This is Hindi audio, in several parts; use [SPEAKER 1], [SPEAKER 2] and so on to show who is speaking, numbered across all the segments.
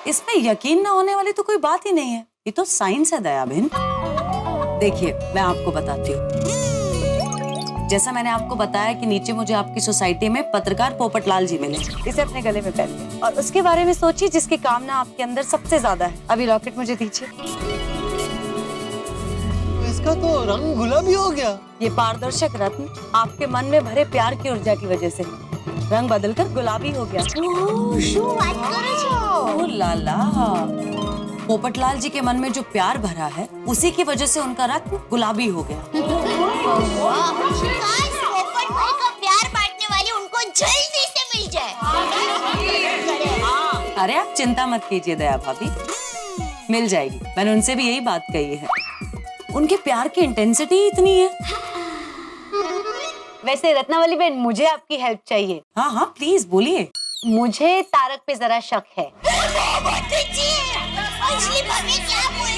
[SPEAKER 1] इसमें यकीन ना होने वाली तो कोई बात ही नहीं है, ये तो साइंस है दया बहन। देखिए मैं आपको बताती हूँ, जैसा मैंने आपको बताया कि नीचे मुझे आपकी सोसाइटी में पत्रकार पोपटलाल जी मिले, इसे अपने गले में पहन और उसके बारे में सोचिए जिसकी कामना आपके अंदर सबसे ज्यादा है। अभी लॉकेट मुझे दीजिए।
[SPEAKER 2] इसका तो रंग गुलाबी हो गया।
[SPEAKER 1] ये पारदर्शक रत्न आपके मन में भरे प्यार की ऊर्जा की वजह से रंग बदलकर गुलाबी हो गया। ओह लाला, पोपटलाल जी के मन में जो प्यार भरा है उसी की वजह से उनका रत्न गुलाबी हो गया।
[SPEAKER 3] पोपट भाई का प्यार बांटने वाली उनको जल्दी से मिल जाए।
[SPEAKER 1] अरे आप चिंता मत कीजिए दया भाभी, मिल जाएगी। मैंने उनसे भी यही बात कही है, उनके प्यार की इंटेंसिटी इतनी है।
[SPEAKER 4] वैसे रत्नावली बहन, मुझे आपकी हेल्प चाहिए।
[SPEAKER 1] हाँ हाँ प्लीज बोलिए।
[SPEAKER 4] मुझे तारक पे जरा शक है।
[SPEAKER 3] अंजलि भाभी क्या बोल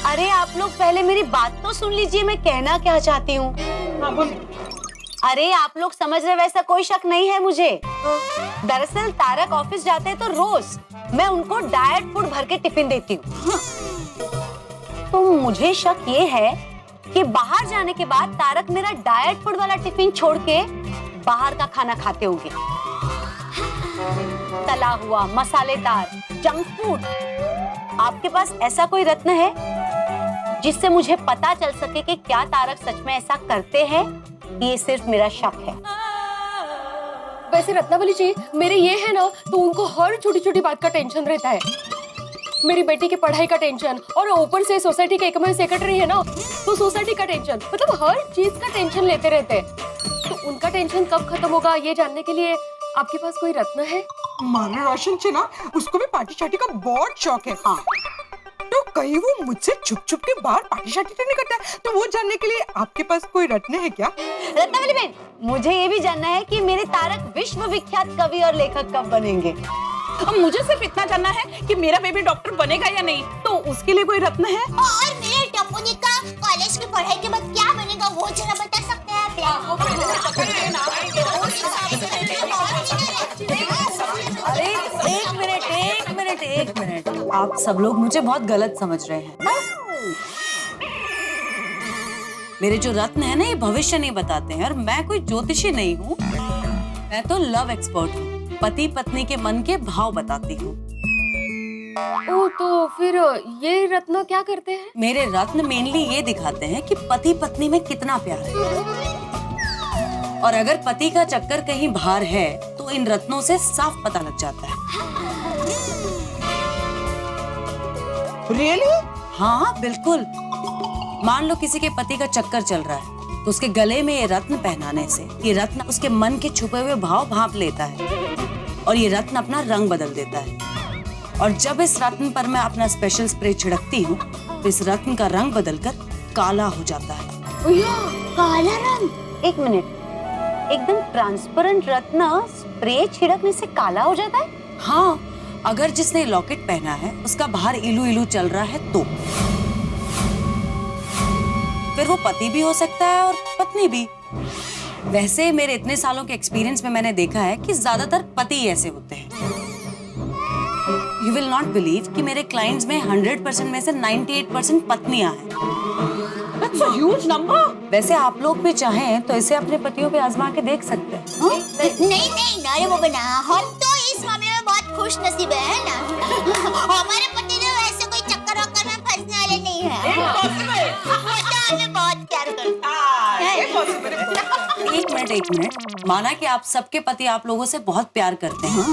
[SPEAKER 4] अरे आप लोग पहले मेरी बात तो सुन लीजिए, मैं कहना क्या चाहती हूँ। अरे आप लोग समझ रहे, वैसा कोई शक नहीं है मुझे। दरअसल तारक ऑफिस जाते हैं तो रोज मैं उनको डाइट फूड भर के टिफिन देती हूँ। तो मुझे शक ये है कि बाहर जाने के बाद तारक मेरा डाइट फूड वाला टिफिन छोड़ के बाहर का खाना खाते होंगे, तला हुआ, मसालेदार, जंक फूड। आपके पास ऐसा कोई रत्न है जिससे मुझे पता चल सके कि क्या तारक सच में ऐसा करते हैं? ये सिर्फ मेरा शक है।
[SPEAKER 5] वैसे रत्नावली जी, मेरे ये है ना, तो उनको हर छोटी छोटी बात का टेंशन रहता है। मेरी बेटी की पढ़ाई का टेंशन, और ऊपर से सोसाइटी के एकमात्र सेक्रेटरी है ना, तो सोसाइटी का टेंशन, मतलब हर चीज का टेंशन लेते रहते हैं। तो उनका टेंशन कब खत्म होगा ये जानने के लिए आपके पास कोई रत्न है?
[SPEAKER 6] माना रोशन से ना, उसको भी पार्टी शार्टी का बहुत शौक है। हाँ, तो कहीं वो मुझसे छुप छुप के बाहर पार्टी शार्टी तो नहीं करता है, तो वो जानने के लिए आपके पास कोई रत्न है क्या?
[SPEAKER 4] रत्नावली बहन, मुझे ये भी जानना है कि मेरे तारक विश्व विख्यात कवि और लेखक कब बनेंगे।
[SPEAKER 7] अब मुझे सिर्फ इतना जानना है कि मेरा बेबी डॉक्टर बनेगा या नहीं, तो उसके लिए कोई रत्न है?
[SPEAKER 3] और मेरे टप्पूनी का कॉलेज की पढ़ाई के बाद क्या बनेगा वो जरा बता सकते हैं आप?
[SPEAKER 1] अरे एक मिनट, आप सब लोग मुझे बहुत गलत समझ रहे हैं। मेरे जो रत्न है ना, ये भविष्य नहीं बताते हैं, और मैं कोई ज्योतिषी नहीं हूँ। मैं तो लव एक्सपर्ट हूँ, पति पत्नी के मन के भाव बताती हूँ।
[SPEAKER 5] ओ, तो फिर ये रत्न क्या करते हैं?
[SPEAKER 1] मेरे रत्न मेनली ये दिखाते हैं कि पति पत्नी में कितना प्यार है, और अगर पति का चक्कर कहीं बाहर है तो इन रत्नों से साफ पता लग जाता है।
[SPEAKER 6] रियली?
[SPEAKER 1] हाँ बिल्कुल। मान लो किसी के पति का चक्कर चल रहा है, तो उसके गले में ये रत्न पहनाने से ये रत्न उसके मन के छुपे हुए भाव भांप लेता है, और ये रत्न अपना रंग बदल देता है। और जब इस रत्न पर मैं अपना स्पेशल स्प्रे छिड़कती हूँ तो इस रत्न का रंग बदलकर काला हो जाता है।
[SPEAKER 4] काला रंग? एक मिनट, एकदम ट्रांसपेरेंट रत्न स्प्रे छिड़कने से काला हो जाता है?
[SPEAKER 1] हाँ, अगर जिसने लॉकेट पहना है उसका बाहर इलू इलू चल रहा है तो फिर वो पति भी हो सकता है और पत्नी भी। वैसे मेरे इतने सालों के एक्सपीरियंस में मैंने देखा है कि ज्यादातर पति ऐसे होते हैं। यू विल नॉट बिलीव कि मेरे क्लाइंट्स में 100% में से 98% पत्नियां हैं।
[SPEAKER 7] That's a huge number.
[SPEAKER 1] वैसे आप लोग भी चाहें तो इसे अपने पतियों पे आजमा के देख सकते हैं। हाँ?
[SPEAKER 3] नहीं नारे वो बना, हम तो इस मामले में बहुत खुश नसीब है ना। हमारे पति जो ऐसे कोई चक्कर वक्कर में फंसने वाले नहीं है। वो तो हमें बहुत प्यार करता है।
[SPEAKER 1] एक मिनट, माना कि आप सबके पति आप लोगों से बहुत प्यार करते हैं,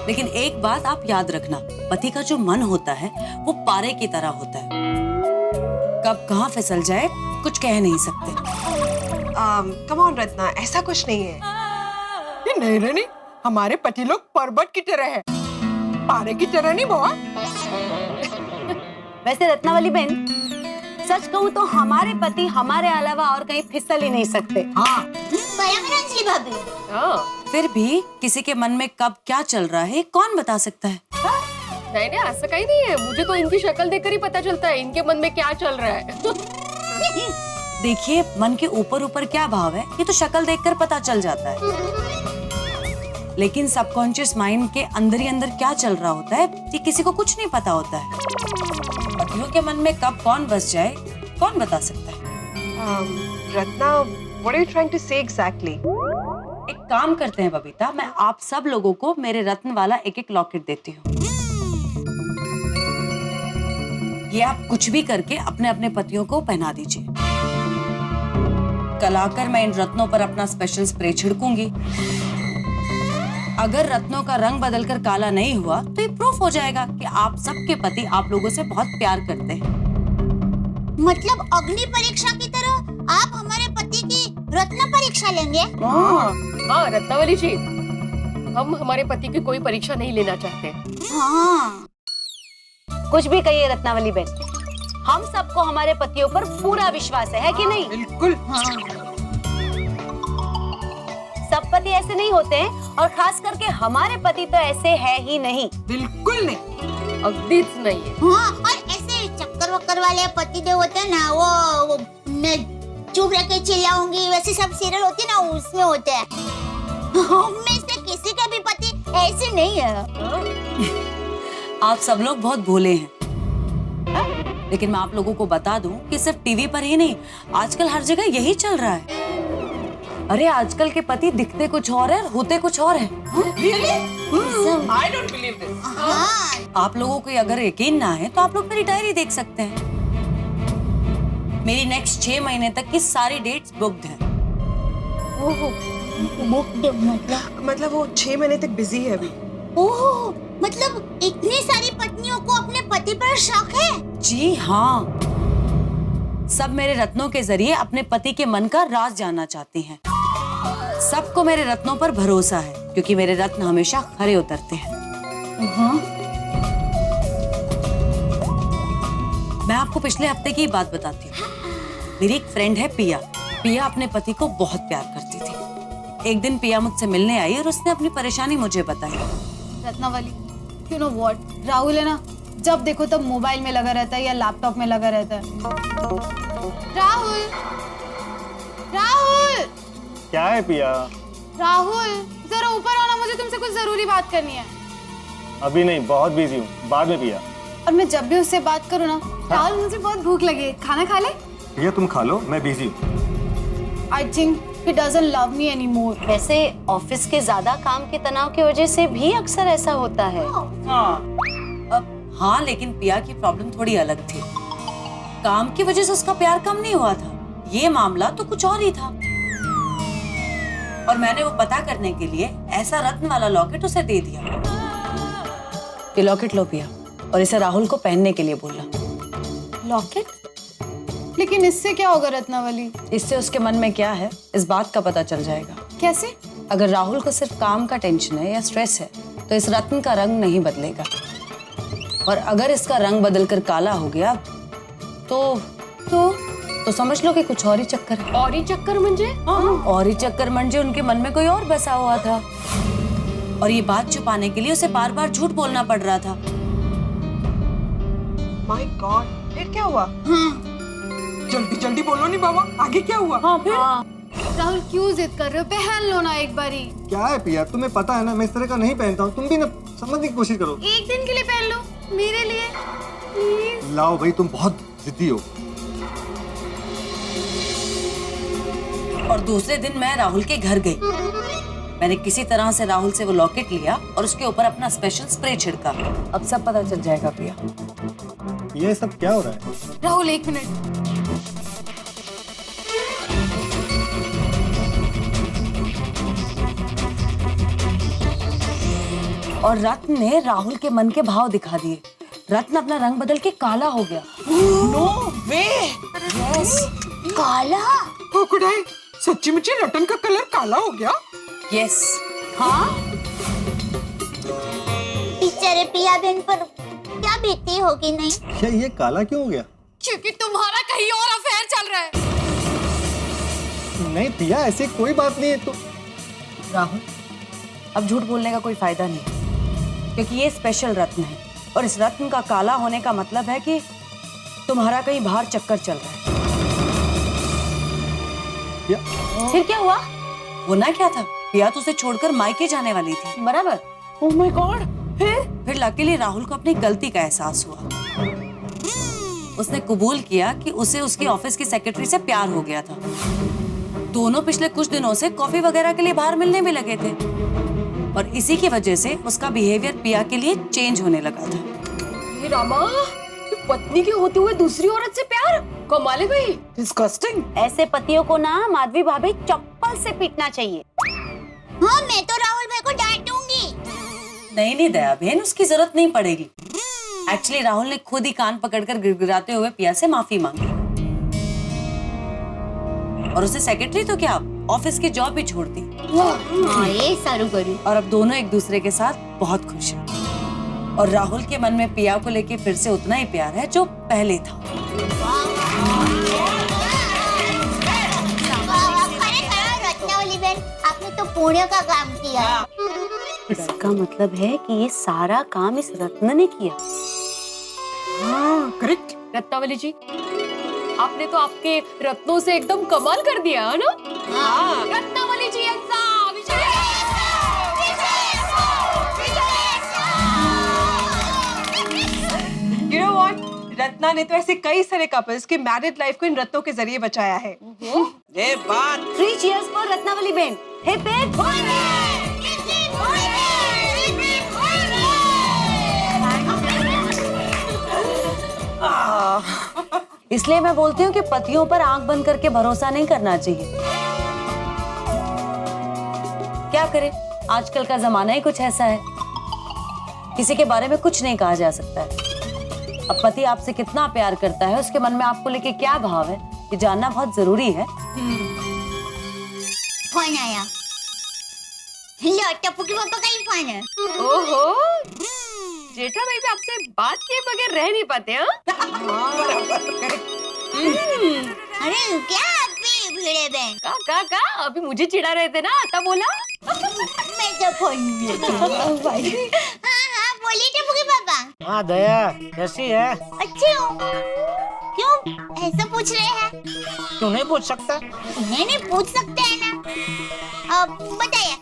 [SPEAKER 1] लेकिन एक बात आप याद रखना, पति का जो मन होता है वो पारे की तरह होता है, कब कहाँ फिसल जाए कुछ कह नहीं सकते।
[SPEAKER 6] कम ऑन रत्ना, ऐसा कुछ नहीं है। ये नहीं रानी, हमारे पति लोग पर्वत की तरह है, पारे की तरह नहीं बहुत।
[SPEAKER 4] वैसे रत्नावली बहन, सच कहूँ तो हमारे पति हमारे अलावा और कहीं फिसल ही नहीं सकते।
[SPEAKER 6] हाँ,
[SPEAKER 3] बराबर अंजलि भाभी।
[SPEAKER 1] फिर भी किसी के मन में कब क्या चल रहा है कौन बता सकता है?
[SPEAKER 5] नहीं, ऐसा कहीं नहीं है। मुझे तो इनकी शक्ल देखकर ही पता चलता है इनके मन में क्या चल रहा है।
[SPEAKER 1] देखिए, मन के ऊपर ऊपर क्या भाव है ये तो शक्ल देखकर पता चल जाता है। लेकिन सबकॉन्शियस माइंड के अंदर ही अंदर क्या चल रहा होता है ये किसी को कुछ नहीं पता होता है। पतियों के मन में कब कौन बस जाए कौन बता सकता है।
[SPEAKER 6] Ratna, what are you trying to say exactly?
[SPEAKER 1] एक काम करते हैं बबीता, मैं आप सब लोगों को मेरे रत्न वाला एक एक लॉकेट देती हूँ। ये आप कुछ भी करके अपने अपने पतियों को पहना दीजिए। कल आकर मैं इन रत्नों पर अपना स्पेशल स्प्रे छिड़कूंगी। अगर रत्नों का रंग बदलकर काला नहीं हुआ तो ये प्रूफ हो जाएगा कि आप सबके पति आप लोगों से बहुत प्यार करते हैं।
[SPEAKER 3] मतलब अग्नि परीक्षा की तरह आप हमारे पति की रत्न परीक्षा लेंगे?
[SPEAKER 5] हाँ रत्नावली जी, हम हमारे पति की कोई परीक्षा नहीं लेना चाहते।
[SPEAKER 3] हाँ।
[SPEAKER 4] कुछ भी कहिए रत्नावली बहन, हम सबको हमारे पतियों पर पूरा विश्वास है कि नहीं?
[SPEAKER 6] बिल्कुल।
[SPEAKER 4] सब पति ऐसे नहीं होते हैं और खास करके हमारे पति तो ऐसे है ही नहीं।
[SPEAKER 6] बिल्कुल नहीं,
[SPEAKER 5] अगदीच नहीं है।
[SPEAKER 3] हाँ, और ऐसे चक्कर वक्कर वाले पति जो होते हैं ना, वो मैं चुप रह के चिल्लाऊंगी वैसे सब सीरियल होती है ना, उसमें होते हैं। हम में से किसी का भी पति ऐसे नहीं है।
[SPEAKER 1] आप सब लोग बहुत भोले हैं, लेकिन मैं आप लोगों को बता दूं कि सिर्फ टीवी पर ही नहीं, आजकल हर जगह यही चल रहा है। अरे आजकल के पति दिखते कुछ और है, होते कुछ और है।
[SPEAKER 7] I don't believe this.
[SPEAKER 3] हाँ।
[SPEAKER 1] आप लोगों को अगर यकीन ना है तो आप लोग मेरी डायरी देख सकते हैं। मेरी नेक्स्ट 6 महीने तक की सारी डेट्स बुक्ड हैं।
[SPEAKER 6] मतलब वो 6 महीने तक बिजी है अभी।
[SPEAKER 3] ओह, मतलब इतनी सारी पत्नियों को अपने पति पर शक है?
[SPEAKER 1] जी हाँ, सब मेरे रत्नों के जरिए अपने पति के मन का राज जानना चाहती हैं। सबको मेरे रत्नों पर भरोसा है क्योंकि मेरे रत्न हमेशा खरे उतरते हैं। मैं आपको पिछले हफ्ते की बात बताती हूँ। मेरी एक फ्रेंड है पिया। पिया अपने पति को बहुत प्यार करती थी। एक दिन पिया मुझसे मिलने आई और उसने अपनी परेशानी मुझे बताई।
[SPEAKER 8] Ratnavali, you know what, Rahul है ना, जब देखो तब मोबाइल में लगा रहता है या लैपटॉप में लगा रहता है। राहुल, राहुल,
[SPEAKER 2] क्या है पिया?
[SPEAKER 8] राहुल, जरा ऊपर आओ ना, मुझे तुमसे कुछ जरूरी बात करनी है।
[SPEAKER 2] अभी नहीं, बहुत बिजी हूँ, बाद में पिया।
[SPEAKER 8] और मैं जब भी उससे बात करूँ ना, राहुल मुझे बहुत भूख लगी है, खाना खा ले।
[SPEAKER 2] पिया तुम खा लो, मैं बिजी हूँ।
[SPEAKER 8] I think he doesn't love me anymore.
[SPEAKER 4] वैसे ऑफिस के ज्यादा काम के तनाव की वजह से भी अक्सर ऐसा होता है।
[SPEAKER 1] हाँ, लेकिन पिया की प्रॉब्लम थोड़ी अलग थी। काम की वजह से उसका प्यार कम नहीं हुआ था, ये मामला तो कुछ और ही था। और मैंने वो पता करने के लिए ऐसा रत्न वाला लॉकेट उसे दे दिया। ये लॉकेट लो पिया, और इसे राहुल को पहनने के लिए बोलना।
[SPEAKER 8] लॉकेट? लेकिन इससे क्या होगा रत्नावली?
[SPEAKER 1] इससे उसके मन में क्या है इस बात का पता चल जाएगा।
[SPEAKER 8] कैसे?
[SPEAKER 1] अगर राहुल को सिर्फ काम का टेंशन है या स्ट्रेस है तो इस रत्न का रंग नहीं बदलेगा, और अगर इसका रंग बदलकर काला हो गया तो समझ लो कि कुछ और ही चक्कर है।
[SPEAKER 5] और ही चक्कर मंजे?
[SPEAKER 1] हाँ, और ही चक्कर मंजे उनके मन में कोई और बसा हुआ था, और ये बात छुपाने के लिए उसे बार बार झूठ बोलना पड़ रहा था।
[SPEAKER 6] माय गॉड, फिर क्या हुआ? जल्दी जल्दी बोलो नहीं बाबा, आगे क्या हुआ?
[SPEAKER 1] हाँ फिर?
[SPEAKER 8] राहुल क्यों जिद कर रहे हो? पहन लो ना एक बारी।
[SPEAKER 2] क्या है पिया, तुम्हें पता है ना मैं इस तरह का नहीं पहनता हूँ। तुम भी ना समझने की कोशिश करो।
[SPEAKER 8] एक दिन के लिए पहन लो मेरे लिए, प्लीज।
[SPEAKER 2] लाओ भाई, तुम बहुत जिद्दी हो।
[SPEAKER 1] और दूसरे दिन मैं राहुल के घर गई। मैंने किसी तरह से राहुल से वो लॉकेट लिया और उसके ऊपर अपना स्पेशल स्प्रे छिड़का। अब सब पता चल जाएगा पिया।
[SPEAKER 2] ये सब क्या हो रहा है?
[SPEAKER 8] राहुल एक मिनट।
[SPEAKER 1] और रत्न ने राहुल के मन के भाव दिखा दिए। रत्न अपना रंग बदल के काला हो गया।
[SPEAKER 7] No way.
[SPEAKER 1] यस,
[SPEAKER 3] काला?
[SPEAKER 6] कुड़ाई, सच्ची मुच्ची रतन का कलर काला हो गया?
[SPEAKER 1] यस।
[SPEAKER 3] हाँ? बेचारे पिया बहन पर क्या बीती होगी नहीं?
[SPEAKER 2] क्या ये काला क्यों हो गया?
[SPEAKER 8] क्योंकि तुम्हारा कहीं और अफेयर चल रहा है।
[SPEAKER 2] नहीं पिया, ऐसी कोई बात नहीं है। तो
[SPEAKER 1] राहुल, अब झूठ बोलने का कोई फायदा नहीं, क्योंकि ये स्पेशल रत्न है, और इस रत्न का काला होने का मतलब है कि तुम्हारा कहीं बाहर चक्कर चल रहा है।
[SPEAKER 2] या,
[SPEAKER 1] फिर क्या हुआ? होना क्या था? पिया तो उसे छोड़कर मायके जाने वाली थी।
[SPEAKER 4] बराबर।
[SPEAKER 7] ओह माय गॉड,
[SPEAKER 1] फिर लकीली राहुल को अपनी गलती का एहसास हुआ। उसने कबूल किया कि उसे उसकी ऑफिस की सेक्रेटरी से प्यार हो गया था। दोनों पिछले कुछ दिनों से कॉफी वगैरह के लिए बाहर मिलने भी लगे थे और इसी की वजह से उसका बिहेवियर पिया के लिए चेंज होने लगा था।
[SPEAKER 5] हे रामा, ये पत्नी के होते हुए दूसरी औरत से प्यार, कमाल है भाई।
[SPEAKER 7] डिस्गस्टिंग।
[SPEAKER 4] ऐसे पतियों को ना माधवी भाभी चप्पल से पीटना चाहिए।
[SPEAKER 3] हाँ, मैं तो राहुल भाई को डांटूंगी।
[SPEAKER 1] नहीं दया बहन, उसकी जरूरत नहीं पड़ेगी। एक्चुअली राहुल ने खुद ही कान पकड़कर गिड़गिड़ाते हुए पिया से माफी मांगी और उसे सेक्रेटरी तो क्या ऑफिस की जॉब भी छोड़ दी।
[SPEAKER 3] हाँ, ये सारू करी।
[SPEAKER 1] और अब दोनों एक दूसरे के साथ बहुत खुश हैं और राहुल के मन में पिया को लेके फिर से उतना ही प्यार है जो पहले था।
[SPEAKER 3] रत्नावली बहन, आपने तो पुण्य का काम किया।
[SPEAKER 4] इसका मतलब है कि ये सारा काम इस रत्न ने किया।
[SPEAKER 6] हाँ करेक्ट।
[SPEAKER 5] रत्नावली जी, आपने तो आपके रत्नों से एकदम कमाल कर दिया है ना। हाँ। रत्नावली जी ऐसा
[SPEAKER 6] You know what? रत्ना ने तो ऐसे कई सारे कपल्स की मैरिड लाइफ को इन रत्नों के जरिए बचाया है।
[SPEAKER 7] ये बात
[SPEAKER 4] 3 cheers for रत्नावली बहन। Hip hip. इसलिए मैं बोलती हूँ कि पतियों पर आंख बंद करके भरोसा नहीं करना चाहिए। क्या करें, आजकल का जमाना ही कुछ ऐसा है, किसी के बारे में कुछ नहीं कहा जा सकता है। अब पति आपसे कितना प्यार करता है, उसके मन में आपको लेके क्या भाव है, ये जानना बहुत जरूरी है।
[SPEAKER 3] फोन आया। लो, टप्पू के पापा का ही फोन है।
[SPEAKER 5] ओहो, जेठा भाई भी आपसे बात किए बगैर रह नहीं पाते हैं।
[SPEAKER 3] अरे क्या आपकी भिड़े बहन?
[SPEAKER 5] का अभी मुझे चिढ़ा रहे थे ना, तब बोला।
[SPEAKER 3] मैं तो फोन हाँ, बोलिए टप्पू के पापा।
[SPEAKER 9] हाँ दया, कैसी है?
[SPEAKER 3] अच्छी हूँ। क्यों ऐसा पूछ रहे हैं?
[SPEAKER 9] तू नहीं पूछ सकता?
[SPEAKER 3] नहीं पूछ सकते हैं ना। बताइए,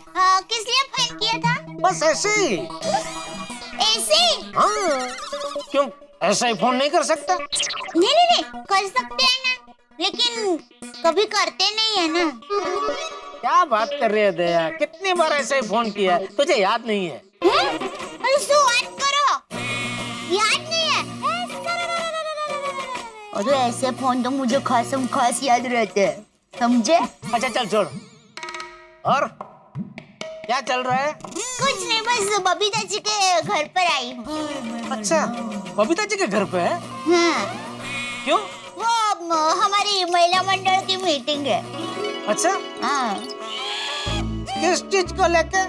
[SPEAKER 3] किस लिए फोन किया था?
[SPEAKER 9] बस ऐसे ही।
[SPEAKER 3] ऐसे?
[SPEAKER 9] हाँ, क्यों ऐसा ही फोन नहीं कर सकता?
[SPEAKER 3] नहीं, कर सकते हैं ना, लेकिन कभी करते नहीं है ना।
[SPEAKER 9] क्या बात कर रही है दया, कितनी बार ऐसे ही फोन किया है, तुझे याद नहीं है?
[SPEAKER 3] अरे बात करो, याद नहीं है? अरे ऐसे फोन तो मुझे खास याद रहते हैं, समझे?
[SPEAKER 9] अच्छा चल छोड़। और क्या चल रहा है?
[SPEAKER 3] कुछ नहीं, बस बबीता जी के घर पर आई हूँ।
[SPEAKER 9] अच्छा, बबीता जी के घर पे है?
[SPEAKER 3] हाँ।
[SPEAKER 9] क्यों?
[SPEAKER 3] वो हमारी महिला मंडल की मीटिंग है।
[SPEAKER 9] अच्छा,
[SPEAKER 3] हाँ।
[SPEAKER 9] किस चीज को लेके?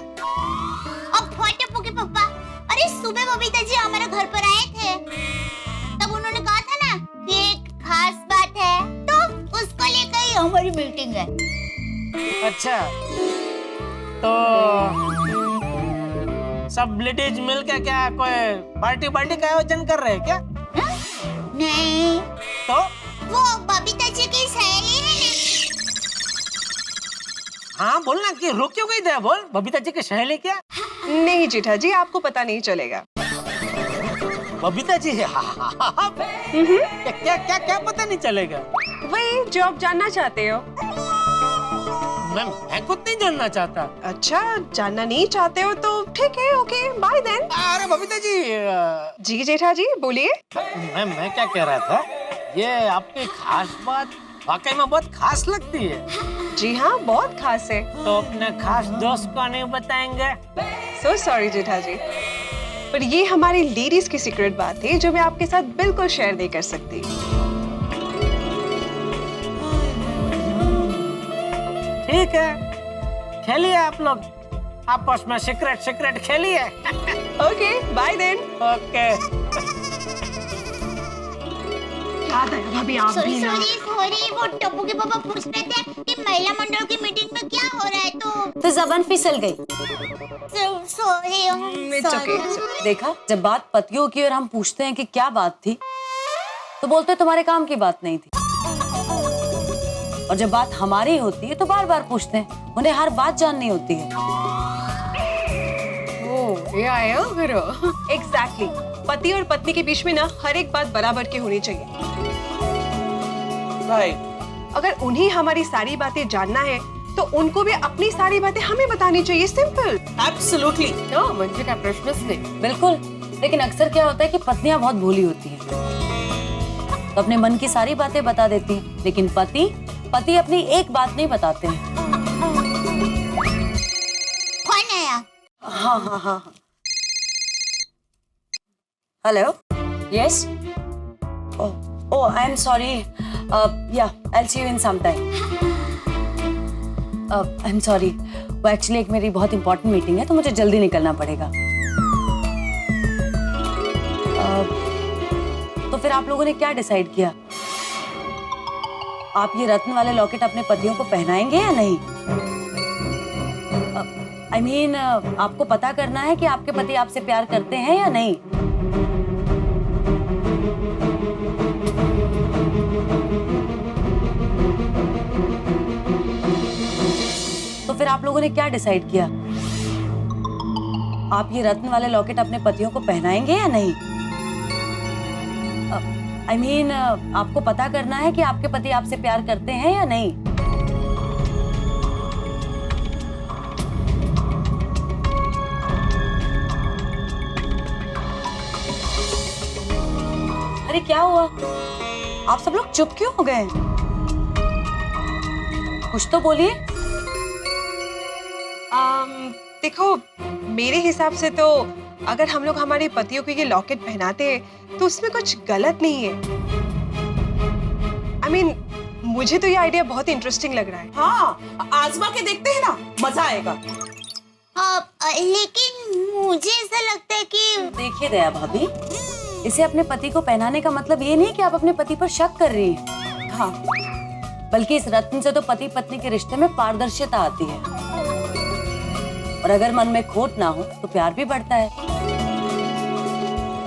[SPEAKER 3] अब टप्पू के पापा, अरे सुबह बबीता जी हमारे घर पर आए थे, तब उन्होंने कहा था ना कि एक खास बात है, तो उसको लेकर ही हमारी मीटिंग है।
[SPEAKER 9] अच्छा, तो सब लेडीज मिलके क्या कोई पार्टी का आयोजन कर रहे हैं क्या?
[SPEAKER 3] नहीं,
[SPEAKER 9] तो
[SPEAKER 3] वो बबीता जी की सहेली है ना।
[SPEAKER 9] हाँ बोलना, कि रुक क्यों गई दया, बोल। बबीता जी की सहेली क्या?
[SPEAKER 6] नहीं जेठा जी, आपको पता नहीं चलेगा।
[SPEAKER 9] बबीता जी है? क्या पता नहीं चलेगा?
[SPEAKER 6] वही जो आप जानना चाहते हो।
[SPEAKER 9] मैं खुद नहीं जानना चाहता।
[SPEAKER 6] अच्छा, जानना नहीं चाहते हो तो ठीक है, ओके, बाय देन।
[SPEAKER 9] अरे बबीता जी।
[SPEAKER 6] जी जेठा जी, बोलिए।
[SPEAKER 9] मैं क्या कह रहा था, ये आपकी खास बात वाकई में बहुत खास लगती है।
[SPEAKER 6] जी हाँ, बहुत खास है।
[SPEAKER 9] तो अपने खास दोस्त को नहीं बताएंगे?
[SPEAKER 6] सो सॉरी जेठा जी, पर ये हमारी लेडीज की सीक्रेट बात है जो मैं आपके साथ बिल्कुल शेयर नहीं कर सकती।
[SPEAKER 9] ठीक है, खेलिए आप लोग आपस में सीक्रेट खेलिए।
[SPEAKER 6] Okay, bye then.
[SPEAKER 9] Okay.
[SPEAKER 3] Sorry, वो टप्पू के पापा पूछ रहे थे कि महिला मंडल की मीटिंग में क्या हो रहा है,
[SPEAKER 4] तो जबान फिसल गई।
[SPEAKER 3] सॉरी।
[SPEAKER 1] देखा, जब बात पतियों की और हम पूछते हैं कि क्या बात थी, तो बोलते तुम्हारे काम की बात नहीं थी। और जब बात हमारी होती है तो बार बार पूछते हैं, उन्हें हर बात जाननी होती है।
[SPEAKER 5] ओह, ये आया फिर।
[SPEAKER 10] एग्जैक्टली पति और पत्नी के बीच में ना हर एक बात बराबर की होनी चाहिए। अगर उन्हें हमारी सारी बातें जानना है तो उनको भी अपनी सारी बातें हमें बतानी चाहिए। सिंपल।
[SPEAKER 7] एब्सोल्युटली।
[SPEAKER 5] म्हणजे काय प्रश्नच नाही।
[SPEAKER 1] बिल्कुल, लेकिन अक्सर क्या होता है कि पत्नियां बहुत भोली होती हैं, तो अपने मन की सारी बातें बता देती हैं, लेकिन पति अपनी एक बात नहीं बताते हैं।
[SPEAKER 3] कौन आया?
[SPEAKER 1] हाँ। Hello, yes. Oh, I am sorry. या, I'll see you in some time. I am sorry, वो एक्चुअली एक मेरी बहुत इंपॉर्टेंट मीटिंग है तो मुझे जल्दी निकलना पड़ेगा। तो फिर आप लोगों ने क्या डिसाइड किया? आप ये रत्न वाले लॉकेट अपने पतियों को पहनाएंगे या नहीं? I mean, आपको पता करना है कि आपके पति आपसे प्यार करते हैं या नहीं। तो फिर आप लोगों ने क्या डिसाइड किया? आप ये रत्न वाले लॉकेट अपने पतियों को पहनाएंगे या नहीं? I mean, आपको पता करना है कि आपके पति आपसे प्यार करते हैं या नहीं। अरे क्या हुआ? आप सब लोग चुप क्यों हो गए? कुछ तो बोलिए।
[SPEAKER 10] देखो, मेरे हिसाब से तो अगर हम लोग हमारे पतियों को ये लॉकेट पहनाते हैं तो उसमें कुछ गलत नहीं है। I mean, मुझे तो ये आइडिया बहुत इंटरेस्टिंग लग रहा है।
[SPEAKER 7] हाँ, आजमा के देखते हैं ना, मजा आएगा।
[SPEAKER 3] लेकिन मुझे ऐसा लगता है कि
[SPEAKER 1] देखिए दया भाभी, इसे अपने पति को पहनाने का मतलब ये नहीं कि आप अपने पति पर शक कर रही हैं। हाँ, बल्कि इस रत्न से तो पति पत्नी के रिश्ते में पारदर्शिता आती है, और अगर मन में खोट ना हो तो प्यार भी बढ़ता है।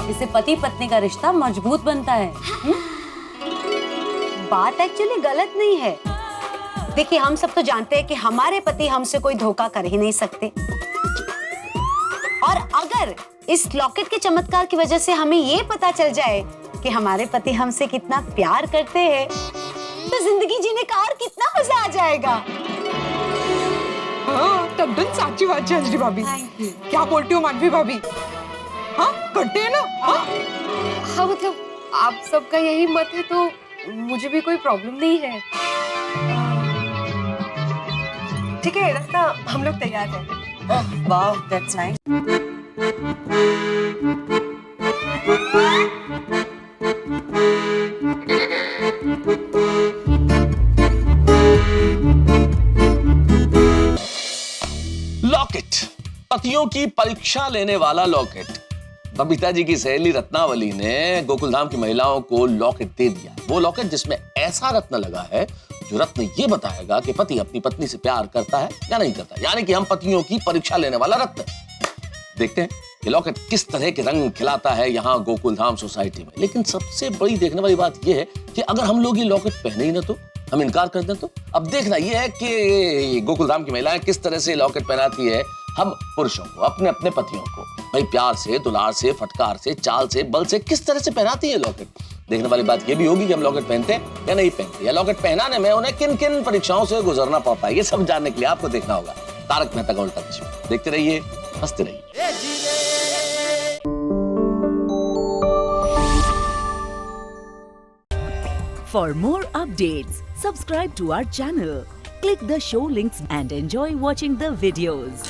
[SPEAKER 1] इससे पति पत्नी का रिश्ता मजबूत बनता है।
[SPEAKER 4] बात एक्चुअली गलत नहीं है। देखिए, हम सब तो जानते हैं कि हमारे पति हमसे कोई धोखा कर ही नहीं सकते, और अगर इस लॉकेट के चमत्कार की वजह से हमें ये पता चल जाए कि हमारे पति हमसे कितना प्यार करते हैं, तो जिंदगी जीने का और कितना मजा आ जाएगा।
[SPEAKER 6] हाँ, तब साची बात है अंजलि भाभी। क्या बोलती हो मानवी भाभी? हाँ, करते हैं ना।
[SPEAKER 5] हाँ, मतलब आप सबका यही मत है तो मुझे भी कोई प्रॉब्लम नहीं है।
[SPEAKER 10] ठीक है रत्ना, हम लोग तैयार हैं।
[SPEAKER 1] वाह, दैट्स नाइस।
[SPEAKER 11] लॉकेट, पतियों की परीक्षा लेने वाला लॉकेट। बबीता जी की सहेली रत्नावली ने गोकुलधाम की महिलाओं को लॉकेट दे दिया। वो लॉकेट जिसमें ऐसा रत्न लगा है जो रत्न ये बताएगा कि पति अपनी पत्नी से प्यार करता है या नहीं करता, यानी कि हम पतियों की परीक्षा लेने वाला रत्न। देखते हैं ये लॉकेट किस तरह के रंग खिलाता है यहाँ गोकुलधाम सोसाइटी में। लेकिन सबसे बड़ी देखने वाली बात यह है कि अगर हम लोग ये लॉकेट पहने ही ना तो, हम इनकार कर दें तो। अब देखना यह है कि गोकुलधाम की महिलाएं किस तरह से लॉकेट पहनाती है हम पुरुषों को, अपने अपने पतियों को। भाई प्यार से, दुलार से, फटकार से, चाल से, बल से किस तरह से पहनाती है लॉकेट। देखने वाली बात ये भी होगी कि हम लॉकेट पहनते हैं या नहीं पहनते, या लॉकेट पहनाने में उन्हें किन किन परीक्षाओं से गुजरना पड़ता है। ये सब जानने के लिए आपको देखना होगा तारक मेहता का उल्टा चश्मा। देखते रहिए, हंसते रहिए।
[SPEAKER 12] For more updates, subscribe to our channel, click the show links and enjoy watching the videos.